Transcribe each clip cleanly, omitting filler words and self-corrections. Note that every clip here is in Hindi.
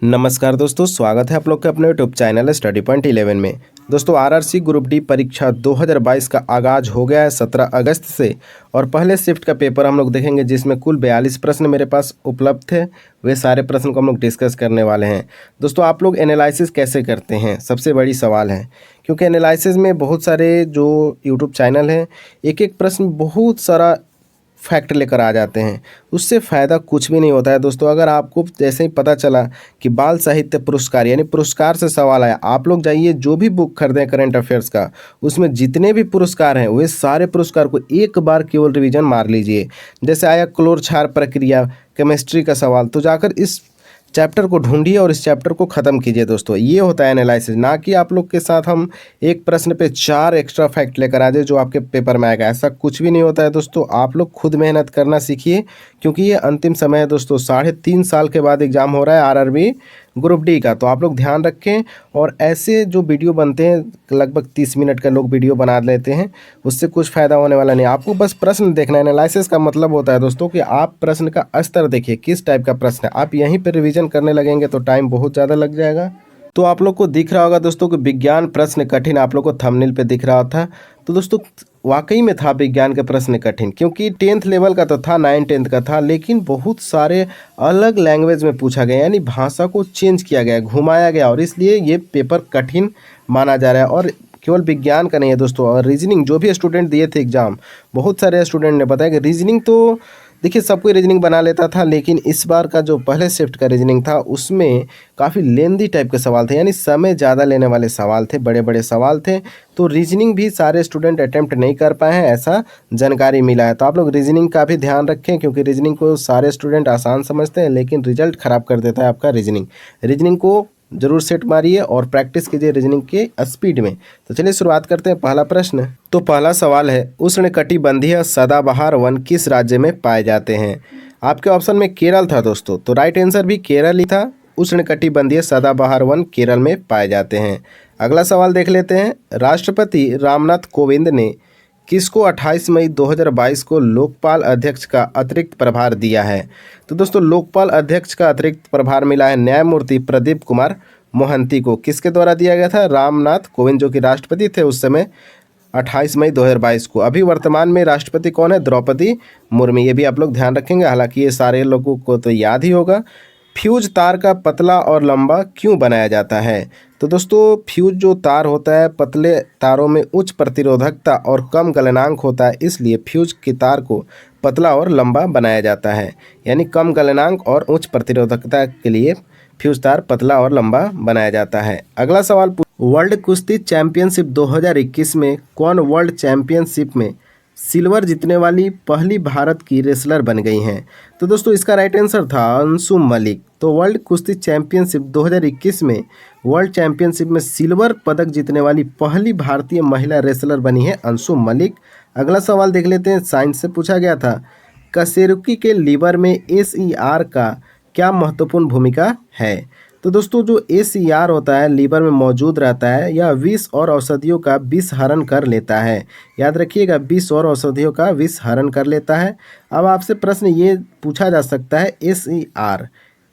नमस्कार दोस्तों, स्वागत है आप लोग के अपने यूट्यूब चैनल स्टडी पॉइंट 11 में। दोस्तों आरआरसी ग्रुप डी परीक्षा 2022 का आगाज़ हो गया है 17 अगस्त से। और पहले शिफ्ट का पेपर हम लोग देखेंगे जिसमें कुल 42 प्रश्न मेरे पास उपलब्ध थे। वे सारे प्रश्न को हम लोग डिस्कस करने वाले हैं। दोस्तों आप लोग एनालिसिस कैसे करते हैं, सबसे बड़ी सवाल है, क्योंकि एनालिसिस में बहुत सारे जो यूट्यूब चैनल हैं एक एक प्रश्न बहुत सारा फैक्ट लेकर आ जाते हैं, उससे फ़ायदा कुछ भी नहीं होता है। दोस्तों अगर आपको जैसे ही पता चला कि बाल साहित्य पुरस्कार यानी पुरस्कार से सवाल आया, आप लोग जाइए जो भी बुक खरीदें करंट अफेयर्स का, उसमें जितने भी पुरस्कार हैं वे सारे पुरस्कार को एक बार केवल रिवीजन मार लीजिए। जैसे आया क्लोर क्षार प्रक्रिया केमिस्ट्री का सवाल, तो जाकर इस चैप्टर को ढूंढिए और इस चैप्टर को ख़त्म कीजिए। दोस्तों ये होता है एनालिसिस, ना कि आप लोग के साथ हम एक प्रश्न पे 4 एक्स्ट्रा फैक्ट लेकर आ जाए जो आपके पेपर में आएगा। ऐसा कुछ भी नहीं होता है दोस्तों। आप लोग खुद मेहनत करना सीखिए, क्योंकि ये अंतिम समय है दोस्तों। 3.5 साल के बाद एग्ज़ाम हो रहा है आरआरबी ग्रुप डी का, तो आप लोग ध्यान रखें। और ऐसे जो वीडियो बनते हैं लगभग 30 मिनट का लोग वीडियो बना लेते हैं, उससे कुछ फ़ायदा होने वाला नहीं। आपको बस प्रश्न देखना है। एनालिसिस का मतलब होता है दोस्तों कि आप प्रश्न का स्तर देखिए, किस टाइप का प्रश्न है। आप यहीं पर रिवीजन करने लगेंगे तो टाइम बहुत ज़्यादा लग जाएगा। तो आप लोग को दिख रहा होगा दोस्तों कि विज्ञान प्रश्न कठिन, आप लोग को थंबनेल पे दिख रहा था। तो दोस्तों वाकई में था विज्ञान के प्रश्न कठिन, क्योंकि 10th लेवल का तो था, 9th-10th का था, लेकिन बहुत सारे अलग लैंग्वेज में पूछा गया, यानी भाषा को चेंज किया गया, घुमाया गया, और इसलिए ये पेपर कठिन माना जा रहा है। और केवल विज्ञान का नहीं है दोस्तों, और रीजनिंग जो भी स्टूडेंट दिए थे एग्ज़ाम, बहुत सारे स्टूडेंट ने बताया कि रीजनिंग तो देखिए सब कोई रीजनिंग बना लेता था, लेकिन इस बार का जो पहले शिफ्ट का रीजनिंग था उसमें काफ़ी लेंदी टाइप के सवाल थे, यानी समय ज़्यादा लेने वाले सवाल थे, बड़े बड़े सवाल थे। तो रीजनिंग भी सारे स्टूडेंट अटेम्प्ट नहीं कर पाए हैं, ऐसा जानकारी मिला है। तो आप लोग रीजनिंग का भी ध्यान रखें, क्योंकि रीजनिंग को सारे स्टूडेंट आसान समझते हैं, लेकिन रिजल्ट ख़राब कर देता है आपका रीजनिंग को जरूर सेट मारिए और प्रैक्टिस कीजिए रीजनिंग के स्पीड में। तो चलिए शुरुआत करते हैं। पहला प्रश्न, तो पहला सवाल है, उष्णकटिबंधीय सदाबहार वन किस राज्य में पाए जाते हैं। आपके ऑप्शन में केरल था दोस्तों, तो राइट आंसर भी केरल ही था। उष्णकटिबंधीय सदाबहार वन केरल में पाए जाते हैं। अगला सवाल देख लेते हैं। राष्ट्रपति रामनाथ कोविंद ने किसको 28 मई 2022 को लोकपाल अध्यक्ष का अतिरिक्त प्रभार दिया है। तो दोस्तों लोकपाल अध्यक्ष का अतिरिक्त प्रभार मिला है न्यायमूर्ति प्रदीप कुमार मोहंती को। किसके द्वारा दिया गया था? रामनाथ कोविंद, जो कि राष्ट्रपति थे उस समय, 28 मई 2022 को। अभी वर्तमान में राष्ट्रपति कौन है? द्रौपदी मुर्मू। ये भी आप लोग ध्यान रखेंगे, हालांकि ये सारे लोगों को तो याद ही होगा। फ्यूज तार का पतला और लंबा क्यों बनाया जाता है? तो दोस्तों फ्यूज जो तार होता है, पतले तारों में उच्च प्रतिरोधकता और कम गलनांक होता है, इसलिए फ्यूज के तार को पतला और लंबा बनाया जाता है। यानी कम गलनांक और उच्च प्रतिरोधकता के लिए फ्यूज तार पतला और लंबा बनाया जाता है। अगला सवाल, वर्ल्ड कुश्ती चैंपियनशिप 2021 में कौन वर्ल्ड चैंपियनशिप में सिल्वर जीतने वाली पहली भारत की रेसलर बन गई हैं? तो दोस्तों इसका राइट आंसर था अंशुम मलिक। तो वर्ल्ड कुश्ती चैंपियनशिप 2021 में वर्ल्ड चैंपियनशिप में सिल्वर पदक जीतने वाली पहली भारतीय महिला रेसलर बनी है अंशुम मलिक। अगला सवाल देख लेते हैं, साइंस से पूछा गया था। कशेरुकी के लीवर में एसईआर का क्या महत्वपूर्ण भूमिका है? तो दोस्तों जो एसईआर होता है लीवर में मौजूद रहता है, यह विष और औषधियों का विष हरण कर लेता है। याद रखिएगा, विष और औषधियों का विष हरण कर लेता है। अब आपसे प्रश्न ये पूछा जा सकता है, एसईआर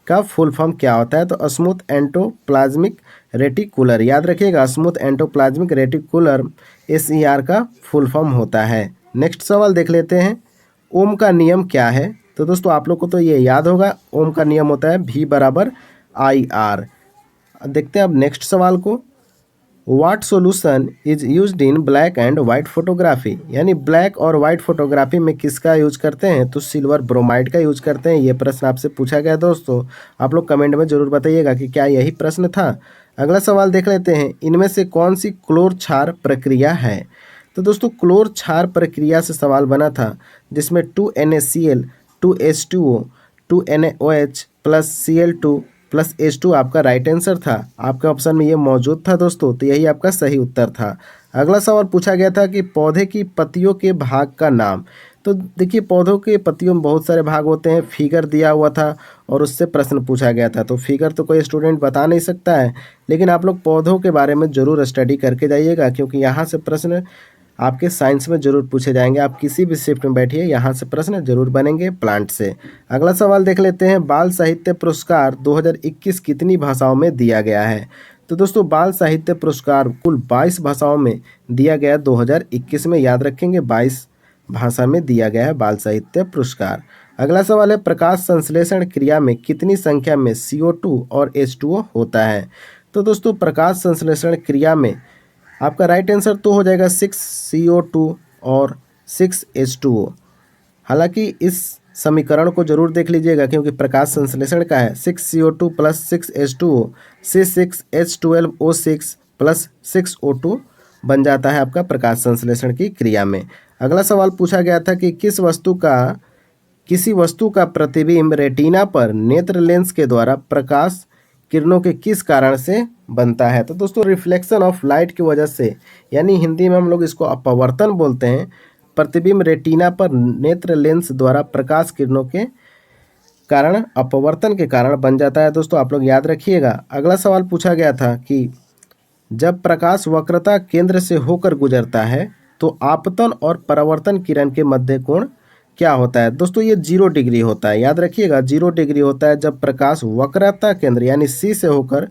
का फुल फॉर्म क्या होता है? तो स्मूथ एंडोप्लाज्मिक रेटिकुलर। याद रखिएगा, स्मूथ एंडोप्लाज्मिक रेटिकुलर एसईआर का फुल फॉर्म होता है। नेक्स्ट सवाल देख लेते हैं, ओम का नियम क्या है? तो दोस्तों आप लोग को तो ये याद होगा, ओम का नियम होता है V/IR। देखते हैं अब नेक्स्ट सवाल को। What solution is used in black and white photography? यानी ब्लैक और वाइट फोटोग्राफी में किसका यूज करते हैं? तो सिल्वर ब्रोमाइड का यूज करते हैं। ये प्रश्न आपसे पूछा गया दोस्तों, आप लोग कमेंट में जरूर बताइएगा कि क्या यही प्रश्न था। अगला सवाल देख लेते हैं, इनमें से कौन सी क्लोर क्षार प्रक्रिया है? तो दोस्तों क्लोर क्षार प्रक्रिया से सवाल बना था, जिसमें 2NaCl 2H2O 2NaOH plus Cl2 plus H2 आपका राइट आंसर था। आपके ऑप्शन में ये मौजूद था दोस्तों, तो यही आपका सही उत्तर था। अगला सवाल पूछा गया था कि पौधे की पत्तियों के भाग का नाम। तो देखिए पौधों के पत्तियों में बहुत सारे भाग होते हैं, फिगर दिया हुआ था और उससे प्रश्न पूछा गया था। तो फिगर तो कोई स्टूडेंट बता नहीं सकता है, लेकिन आप लोग पौधों के बारे में ज़रूर स्टडी करके जाइएगा, क्योंकि यहाँ से प्रश्न आपके साइंस में जरूर पूछे जाएंगे। आप किसी भी शिफ्ट में बैठिए, यहाँ से प्रश्न जरूर बनेंगे प्लांट से। अगला सवाल देख लेते हैं, बाल साहित्य पुरस्कार 2021 कितनी भाषाओं में दिया गया है? तो दोस्तों बाल साहित्य पुरस्कार कुल 22 भाषाओं में दिया गया 2021 में। याद रखेंगे 22 भाषा में दिया गया है बाल साहित्य पुरस्कार। अगला सवाल है, प्रकाश संश्लेषण क्रिया में कितनी संख्या में CO2 और H2O होता है? तो दोस्तों प्रकाश संश्लेषण क्रिया में आपका राइट आंसर तो हो जाएगा 6CO2 और 6H2O। हालांकि इस समीकरण को जरूर देख लीजिएगा, क्योंकि प्रकाश संश्लेषण का है 6CO2 प्लस 6H2O से 6H12O6 प्लस 6O2 बन जाता है आपका प्रकाश संश्लेषण की क्रिया में। अगला सवाल पूछा गया था कि किसी वस्तु का प्रतिबिंब रेटिना पर नेत्र लेंस के द्वारा प्रकाश किरणों के किस कारण से बनता है? तो दोस्तों रिफ्लेक्शन ऑफ लाइट की वजह से, यानी हिंदी में हम लोग इसको अपवर्तन बोलते हैं। प्रतिबिंब रेटिना पर नेत्र लेंस द्वारा प्रकाश किरणों के कारण, अपवर्तन के कारण बन जाता है। दोस्तों आप लोग याद रखिएगा। अगला सवाल पूछा गया था कि जब प्रकाश वक्रता केंद्र से होकर गुजरता है तो आपतन और परावर्तन किरण के मध्य कोण क्या होता है? दोस्तों ये 0 डिग्री होता है। याद रखिएगा 0 डिग्री होता है जब प्रकाश वक्रता केंद्र यानी C से होकर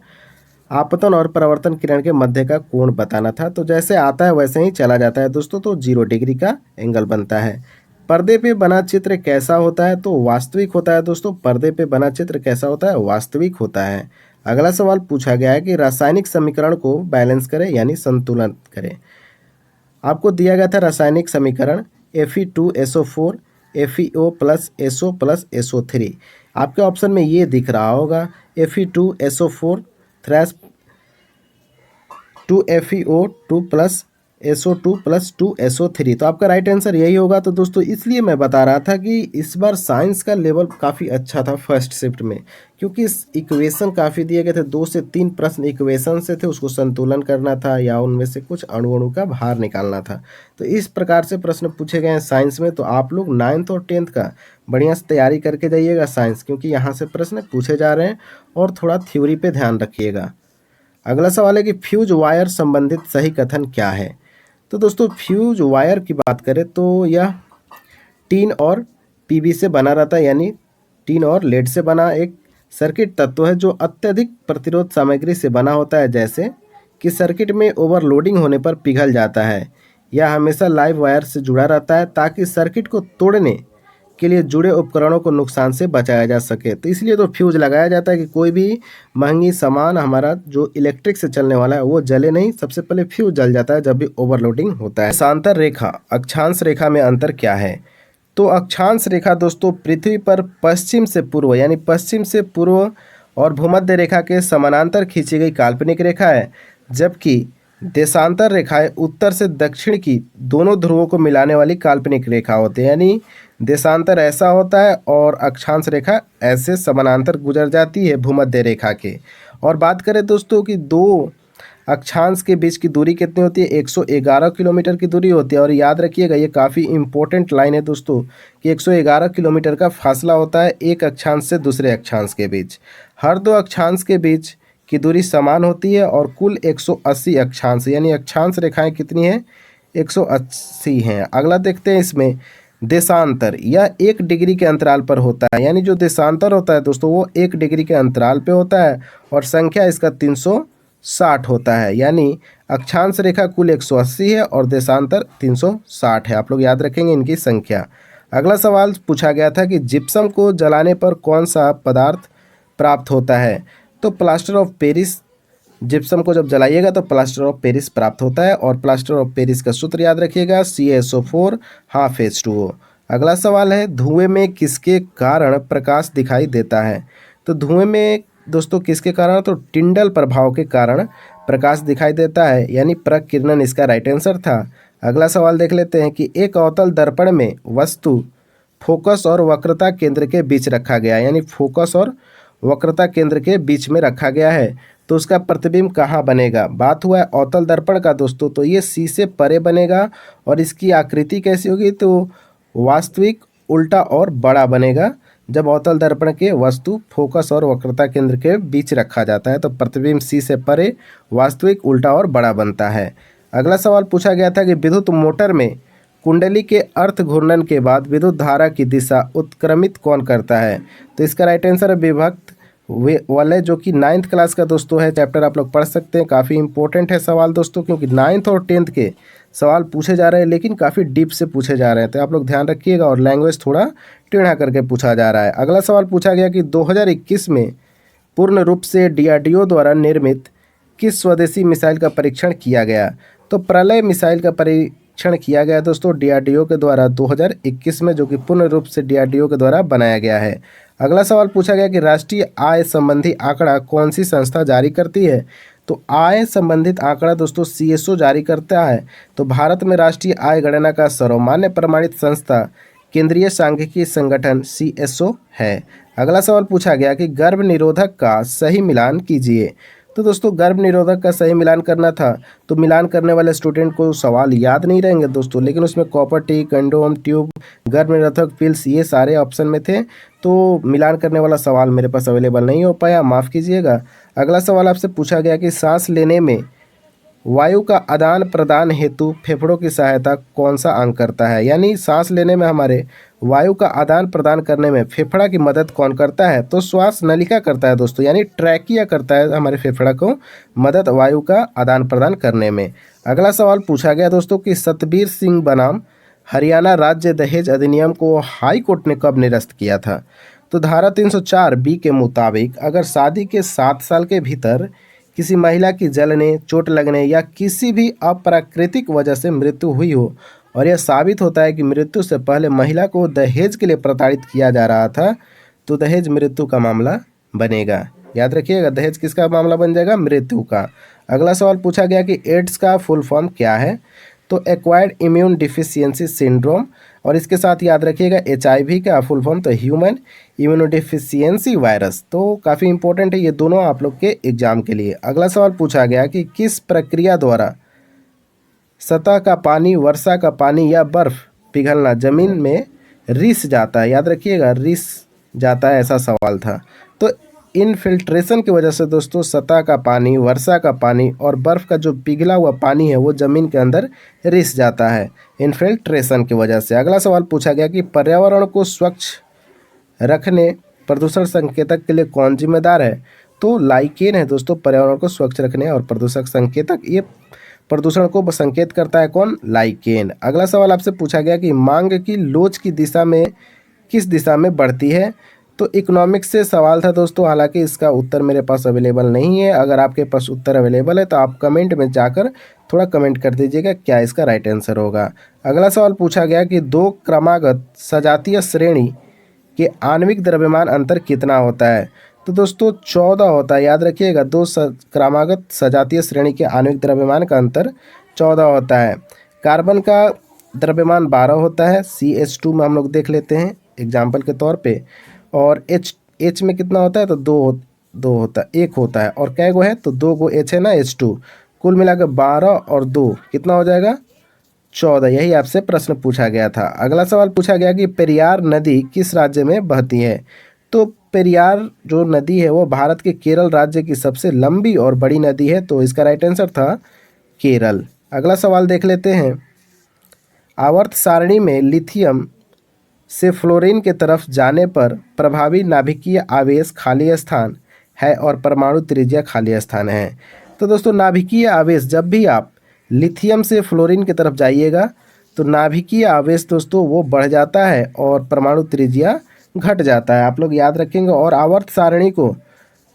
आपतन और परावर्तन किरण के मध्य का कोण बताना था। तो जैसे आता है वैसे ही चला जाता है दोस्तों, तो 0 डिग्री का एंगल बनता है। पर्दे पे बना चित्र कैसा होता है? तो वास्तविक होता है दोस्तों। पर्दे पे बना चित्र कैसा होता है? वास्तविक होता है। अगला सवाल पूछा गया है कि रासायनिक समीकरण को बैलेंस करें यानी संतुलन करें। आपको दिया गया था रासायनिक समीकरण Fe2SO4 FeO plus SO plus SO3। आपके ऑप्शन में ये दिख रहा होगा Fe2SO4 2FeO2 plus SO2 plus 2SO3। तो आपका राइट आंसर यही होगा। तो दोस्तों इसलिए मैं बता रहा था कि इस बार साइंस का लेवल काफ़ी अच्छा था फर्स्ट शिफ्ट में, क्योंकि इस इक्वेशन काफ़ी दिए गए थे। 2 से 3 प्रश्न इक्वेशन से थे, उसको संतुलन करना था या उनमें से कुछ अणु का भार निकालना था। तो इस प्रकार से प्रश्न पूछे गए हैं साइंस में। तो आप लोग 9th और 10th का बढ़िया से तैयारी करके जाइएगा साइंस, क्योंकि यहाँ से प्रश्न पूछे जा रहे हैं। और थोड़ा थ्योरी पे ध्यान रखिएगा। अगला सवाल है कि फ्यूज वायर संबंधित सही कथन क्या है? तो दोस्तों फ्यूज वायर की बात करें तो यह टीन और पीवी से बना रहता है, यानी टीन और लेड से बना एक सर्किट तत्व है जो अत्यधिक प्रतिरोध सामग्री से बना होता है, जैसे कि सर्किट में ओवरलोडिंग होने पर पिघल जाता है। यह हमेशा लाइव वायर से जुड़ा रहता है ताकि सर्किट को तोड़ने के लिए जुड़े उपकरणों को नुकसान से बचाया जा सके। तो इसलिए तो फ्यूज लगाया जाता है कि कोई भी महंगी सामान हमारा जो इलेक्ट्रिक से चलने वाला है वो जले नहीं, सबसे पहले फ्यूज जल जाता है जब भी ओवरलोडिंग होता है। देशांतर रेखा अक्षांश रेखा में अंतर क्या है? तो अक्षांश रेखा दोस्तों पृथ्वी पर पश्चिम से पूर्व यानी पश्चिम से पूर्व और भूमध्य रेखा के समानांतर खींची गई काल्पनिक रेखा है, जबकि देशांतर रेखाएं उत्तर से दक्षिण की दोनों ध्रुवों को मिलाने वाली काल्पनिक रेखा होती है। यानी देशांतर ऐसा होता है और अक्षांश रेखा ऐसे समानांतर गुजर जाती है भूमध्य रेखा के। और बात करें दोस्तों कि दो अक्षांश के बीच की दूरी कितनी होती है? 111 किलोमीटर की दूरी होती है। और याद रखिएगा ये काफ़ी इंपॉर्टेंट लाइन है दोस्तों कि 111 किलोमीटर का फासला होता है एक अक्षांश से दूसरे अक्षांश के बीच। हर दो अक्षांश के बीच की दूरी समान होती है और कुल 180 अक्षांश, यानी अक्षांश रेखाएं कितनी हैं? 180 हैं। अगला देखते हैं इसमें देशांतर, यह 1 डिग्री के अंतराल पर होता है। यानी जो देशांतर होता है दोस्तों वो 1 डिग्री के अंतराल पे होता है और संख्या इसका 360 होता है। यानी अक्षांश रेखा कुल 180 है और देशांतर 360 है। आप लोग याद रखेंगे इनकी संख्या। अगला सवाल पूछा गया था कि जिप्सम को जलाने पर कौन सा पदार्थ प्राप्त होता है? तो प्लास्टर ऑफ पेरिस, जिप्सम को जब जलाइएगा तो प्लास्टर ऑफ पेरिस प्राप्त होता है। और प्लास्टर ऑफ पेरिस का सूत्र याद रखिएगा CaSO4 हाफ H2O। अगला सवाल है धुएं में किसके कारण प्रकाश दिखाई देता है? तो धुएं में दोस्तों किसके कारण? तो टिंडल प्रभाव के कारण प्रकाश दिखाई देता है, यानी प्रकिरणन इसका राइट आंसर था। अगला सवाल देख लेते हैं कि एक अवतल दर्पण में वस्तु फोकस और वक्रता केंद्र के बीच रखा गया है, यानी फोकस और वक्रता केंद्र के बीच में रखा गया है, तो उसका प्रतिबिंब कहाँ बनेगा? बात हुआ है अवतल दर्पण का दोस्तों, तो ये C से परे बनेगा। और इसकी आकृति कैसी होगी? तो वास्तविक, उल्टा और बड़ा बनेगा। जब अवतल दर्पण के वस्तु फोकस और वक्रता केंद्र के बीच रखा जाता है तो प्रतिबिंब C से परे, वास्तविक, उल्टा और बड़ा बनता है। अगला सवाल पूछा गया था कि विद्युत मोटर में कुंडली के अर्थ घूर्णन के बाद विद्युत धारा की दिशा उत्क्रमित कौन करता है? तो इसका राइट आंसर है विभक्त वलय, जो कि 9th क्लास का दोस्तों है चैप्टर, आप लोग पढ़ सकते हैं। काफ़ी इंपॉर्टेंट है सवाल दोस्तों, क्योंकि 9th और 10th के सवाल पूछे जा रहे हैं, लेकिन काफ़ी डीप से पूछे जा रहे हैं, तो आप लोग ध्यान रखिएगा। और लैंग्वेज थोड़ा टेढ़ा करके पूछा जा रहा है। अगला सवाल पूछा गया कि 2021 में पूर्ण रूप से DRDO द्वारा निर्मित किस स्वदेशी मिसाइल का परीक्षण किया गया? तो प्रलय मिसाइल का परीक्षण किया गया दोस्तों DRDO के द्वारा 2021 में, जो कि पूर्ण रूप से DRDO के द्वारा बनाया गया है। अगला सवाल पूछा गया कि राष्ट्रीय आय संबंधी आंकड़ा कौन सी संस्था जारी करती है? तो आय संबंधित आंकड़ा दोस्तों CSO जारी करता है। तो भारत में राष्ट्रीय आय गणना का सर्वमान्य प्रमाणित संस्था केंद्रीय सांख्यिकी संगठन CSO है। अगला सवाल पूछा गया कि गर्भ निरोधक का सही मिलान कीजिए। तो दोस्तों गर्भ निरोधक का सही मिलान करना था, तो मिलान करने वाले स्टूडेंट को सवाल याद नहीं रहेंगे दोस्तों, लेकिन उसमें कॉपर टी, कंडोम, ट्यूब, गर्भ निरोधक पिल्स, ये सारे ऑप्शन में थे, तो मिलान करने वाला सवाल मेरे पास अवेलेबल नहीं हो पाया, माफ़ कीजिएगा। अगला सवाल आपसे पूछा गया कि सांस लेने में वायु का आदान प्रदान हेतु फेफड़ों की सहायता कौन सा अंग करता है? यानी सांस लेने में हमारे वायु का आदान प्रदान करने में फेफड़ा की मदद कौन करता है? तो श्वास नलिका करता है दोस्तों, यानी ट्रैकिया करता है हमारे फेफड़ा को मदद वायु का आदान प्रदान करने में। अगला सवाल पूछा गया दोस्तों कि सतबीर सिंह बनाम हरियाणा राज्य दहेज अधिनियम को हाई कोर्ट ने कब निरस्त किया था? तो धारा 304B के मुताबिक अगर शादी के 7 साल के भीतर किसी महिला की जलने, चोट लगने या किसी भी अप्राकृतिक वजह से मृत्यु हुई हो और यह साबित होता है कि मृत्यु से पहले महिला को दहेज के लिए प्रताड़ित किया जा रहा था, तो दहेज मृत्यु का मामला बनेगा। याद रखिएगा, दहेज किसका मामला बन जाएगा? मृत्यु का। अगला सवाल पूछा गया कि एड्स का फुल फॉर्म क्या है? तो एक्वायर्ड इम्यून डिफिशियंसी सिंड्रोम, और इसके साथ याद रखिएगा HIV का फुल फॉर्म तो ह्यूमन इम्यूनोडिफिशियंसी वायरस। तो काफ़ी इंपॉर्टेंट है ये दोनों आप लोग के एग्जाम के लिए। अगला सवाल पूछा गया कि किस प्रक्रिया द्वारा सतह का पानी, वर्षा का पानी या बर्फ पिघलना जमीन में रिस जाता है? याद रखिएगा, रिस जाता है, ऐसा सवाल था। तो इनफिल्ट्रेशन की वजह से दोस्तों सतह का पानी, वर्षा का पानी और बर्फ़ का जो पिघला हुआ पानी है वो ज़मीन के अंदर रिस जाता है इनफिल्ट्रेशन की वजह से। अगला सवाल पूछा गया कि पर्यावरण को स्वच्छ रखने प्रदूषण संकेतक के लिए कौन जिम्मेदार है? तो लाइकेन है दोस्तों, पर्यावरण को स्वच्छ रखने और प्रदूषक संकेतक, ये प्रदूषण को संकेत करता है कौन? लाइकेन। अगला सवाल आपसे पूछा गया कि मांग की लोच की दिशा में किस दिशा में बढ़ती है? तो इकोनॉमिक्स से सवाल था दोस्तों, हालांकि इसका उत्तर मेरे पास अवेलेबल नहीं है। अगर आपके पास उत्तर अवेलेबल है तो आप कमेंट में जाकर थोड़ा कमेंट कर दीजिएगा क्या इसका राइट आंसर होगा। अगला सवाल पूछा गया कि 2 क्रमागत सजातीय श्रेणी के आणविक द्रव्यमान अंतर कितना होता है? तो दोस्तों 14 होता है। याद रखिएगा, 2 क्रमागत सजातीय श्रेणी के आणविक द्रव्यमान का अंतर 14 होता है। कार्बन का द्रव्यमान 12 होता है। CH2 में हम लोग देख लेते हैं एग्जाम्पल के तौर पे। और H में कितना होता है? तो 2 होता है, 1 होता है। और कै गो है? तो 2 गो H है ना, H2। कुल मिलाकर 12 और 2 कितना हो जाएगा? 14। यही आपसे प्रश्न पूछा गया था। अगला सवाल पूछा गया कि पेरियार नदी किस राज्य में बहती है? तो पेरियार जो नदी है वो भारत के केरल राज्य की सबसे लंबी और बड़ी नदी है, तो इसका राइट आंसर था केरल। अगला सवाल देख लेते हैं। आवर्त सारणी में लिथियम से फ्लोरीन के तरफ जाने पर प्रभावी नाभिकीय आवेश खाली स्थान है और परमाणु त्रिज्या खाली स्थान है। तो दोस्तों नाभिकीय आवेश, जब भी आप लिथियम से फ्लोरीन की तरफ जाइएगा तो नाभिकीय आवेश दोस्तों वो बढ़ जाता है और परमाणु त्रिज्या घट जाता है, आप लोग याद रखेंगे। और आवर्त सारणी को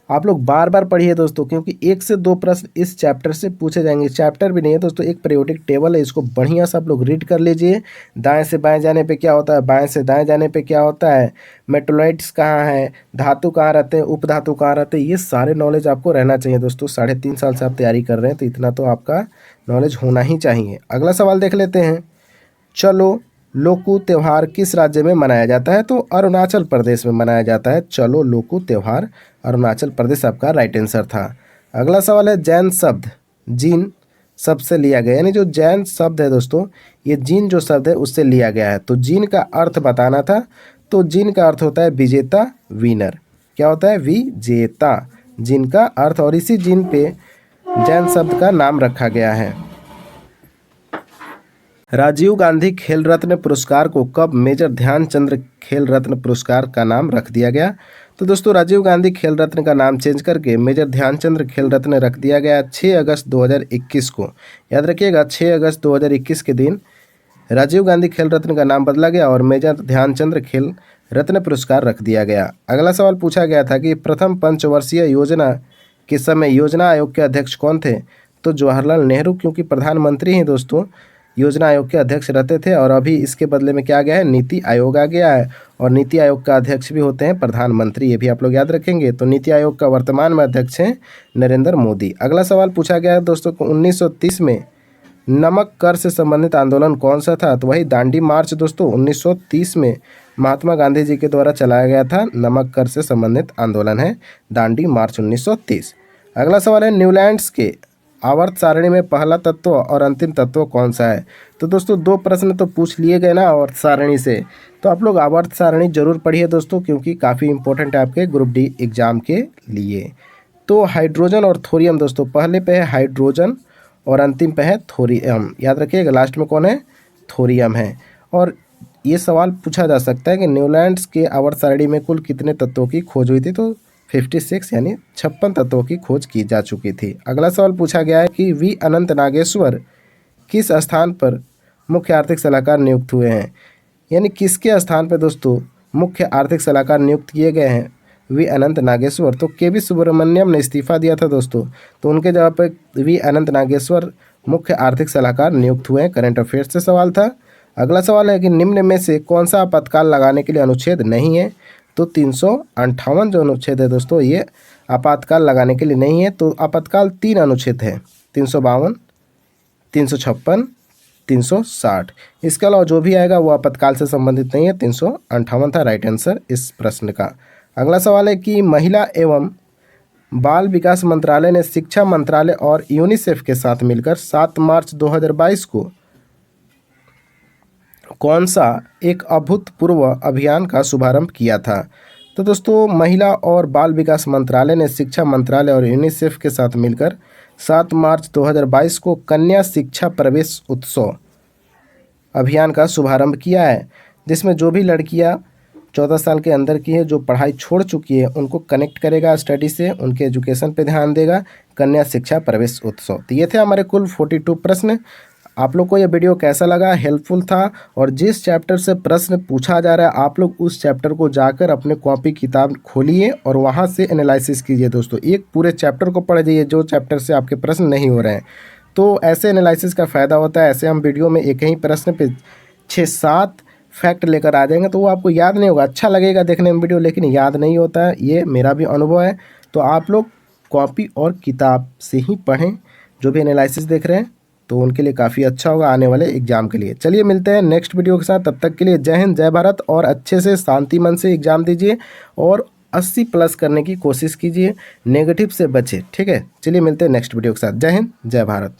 आप लोग बार बार पढ़िए दोस्तों, क्योंकि 1 से 2 प्रश्न इस चैप्टर से पूछे जाएंगे। चैप्टर भी नहीं है दोस्तों, एक पीरियोडिक टेबल है, इसको बढ़िया से आप लोग रीड कर लीजिए। दाएं से बाएं जाने पे क्या होता है, बाएं से दाएं जाने पे क्या होता है, मेटोलाइट्स कहाँ है, धातु कहाँ रहते हैं, उपधातु कहाँ रहते हैं, ये सारे नॉलेज आपको रहना चाहिए दोस्तों। 3.5 साल से आप तैयारी कर रहे हैं तो इतना तो आपका नॉलेज होना ही चाहिए। अगला सवाल देख लेते हैं। चलो लोकू त्यौहार किस राज्य में मनाया जाता है? तो अरुणाचल प्रदेश में मनाया जाता है। चलो लोकू त्यौहार अरुणाचल प्रदेश आपका राइट आंसर था। अगला सवाल है जैन शब्द जीन शब्द से लिया गया, यानी जो जैन शब्द है दोस्तों ये जीन जो शब्द है उससे लिया गया है। तो जीन का अर्थ बताना था, तो जीन का अर्थ होता है विजेता, विनर। क्या होता है? विजेता, जीन का अर्थ, और इसी जीन पे जैन शब्द का नाम रखा गया है। राजीव गांधी खेल रत्न पुरस्कार को कब मेजर ध्यानचंद खेल रत्न पुरस्कार का नाम रख दिया गया? तो दोस्तों राजीव गांधी खेल रत्न का नाम चेंज करके मेजर ध्यानचंद खेल रत्न रख दिया गया 6 अगस्त 2021 को। याद रखिएगा 6 अगस्त 2021 के दिन राजीव गांधी खेल रत्न का नाम बदला गया और मेजर ध्यानचंद खेल रत्न पुरस्कार रख दिया गया। अगला सवाल पूछा गया था कि प्रथम पंचवर्षीय योजना के समय योजना आयोग के अध्यक्ष कौन थे? तो जवाहरलाल नेहरू, क्योंकि प्रधानमंत्री ही दोस्तों योजना आयोग के अध्यक्ष रहते थे और अभी इसके बदले में क्या आ गया है, नीति आयोग आ गया है और नीति आयोग का अध्यक्ष भी होते हैं प्रधानमंत्री, ये भी आप लोग याद रखेंगे। तो नीति आयोग का वर्तमान में अध्यक्ष हैं नरेंद्र मोदी। अगला सवाल पूछा गया है दोस्तों 1930 में नमक कर से संबंधित आंदोलन कौन सा था? तो वही दांडी मार्च दोस्तों 1930 में महात्मा गांधी जी के द्वारा चलाया गया था नमक कर से संबंधित आंदोलन है दांडी मार्च 1930। अगला सवाल है न्यूलैंड्स के आवर्त सारणी में पहला तत्व और अंतिम तत्व कौन सा है? तो दोस्तों 2 प्रश्न तो पूछ लिए गए ना आवर्त सारणी से, तो आप लोग आवर्त सारणी जरूर पढ़िए दोस्तों, क्योंकि काफ़ी इंपॉर्टेंट है आपके ग्रुप डी एग्जाम के लिए। तो हाइड्रोजन और थोरियम दोस्तों, पहले पे है हाइड्रोजन और अंतिम पे है थोरियम। याद रखिएगा लास्ट में कौन है, थोरियम है। और ये सवाल पूछा जा सकता है कि न्यूलैंड्स के आवर्त सारणी में कुल कितने तत्वों की खोज हुई थी? तो 56 यानी 56 तत्वों की खोज की जा चुकी थी। अगला सवाल पूछा गया है कि वी अनंत नागेश्वर किस स्थान पर मुख्य आर्थिक सलाहकार नियुक्त हुए हैं? यानी किसके स्थान पर दोस्तों मुख्य आर्थिक सलाहकार नियुक्त किए गए हैं वी अनंत नागेश्वर? तो के वी सुब्रमण्यम ने इस्तीफा दिया था दोस्तों, तो उनके जगह पर वी अनंत नागेश्वर मुख्य आर्थिक सलाहकार नियुक्त हुए हैं। करंट अफेयर्स से सवाल था। अगला सवाल है कि निम्न में से कौन सा आपातकाल लगाने के लिए अनुच्छेद नहीं है? तो 358 जो अनुच्छेद है दोस्तों ये आपातकाल लगाने के लिए नहीं है। तो आपातकाल 3 अनुच्छेद है, 352, 356, 360। इसके अलावा जो भी आएगा वो आपातकाल से संबंधित नहीं है। 358 था राइट आंसर इस प्रश्न का। अगला सवाल है कि महिला एवं बाल विकास मंत्रालय ने शिक्षा मंत्रालय और यूनिसेफ के साथ मिलकर 7 मार्च 2022 को कौन सा एक अभूतपूर्व अभियान का शुभारंभ किया था? तो दोस्तों महिला और बाल विकास मंत्रालय ने शिक्षा मंत्रालय और यूनिसेफ के साथ मिलकर 7 मार्च 2022 को कन्या शिक्षा प्रवेश उत्सव अभियान का शुभारंभ किया है, जिसमें जो भी लड़कियां 14 साल के अंदर की है जो पढ़ाई छोड़ चुकी है उनको कनेक्ट करेगा स्टडी से, उनके एजुकेशन पे ध्यान देगा। कन्या शिक्षा प्रवेश उत्सव। तो ये थे हमारे कुल 42 प्रश्न। आप लोग को ये वीडियो कैसा लगा? हेल्पफुल था? और जिस चैप्टर से प्रश्न पूछा जा रहा है आप लोग उस चैप्टर को जाकर अपने कॉपी किताब खोलिए और वहाँ से एनालिसिस कीजिए दोस्तों। एक पूरे चैप्टर को पढ़ जाइए जो चैप्टर से आपके प्रश्न नहीं हो रहे हैं। तो ऐसे एनालिसिस का फ़ायदा होता है। ऐसे हम वीडियो में एक ही प्रश्न पे 6-7 फैक्ट लेकर आ जाएंगे तो वो आपको याद नहीं होगा। अच्छा लगेगा देखने में वीडियो, लेकिन याद नहीं होता है। ये मेरा भी अनुभव है। तो आप लोग कॉपी और किताब से ही पढ़ें जो भी एनालिसिस देख रहे हैं, तो उनके लिए काफ़ी अच्छा होगा आने वाले एग्जाम के लिए। चलिए मिलते हैं नेक्स्ट वीडियो के साथ। तब तक के लिए जय हिंद, जय भारत। और अच्छे से शांति मन से एग्ज़ाम दीजिए और 80+ करने की कोशिश कीजिए, नेगेटिव से बचे। ठीक है, चलिए मिलते हैं नेक्स्ट वीडियो के साथ। जय हिंद, जय भारत।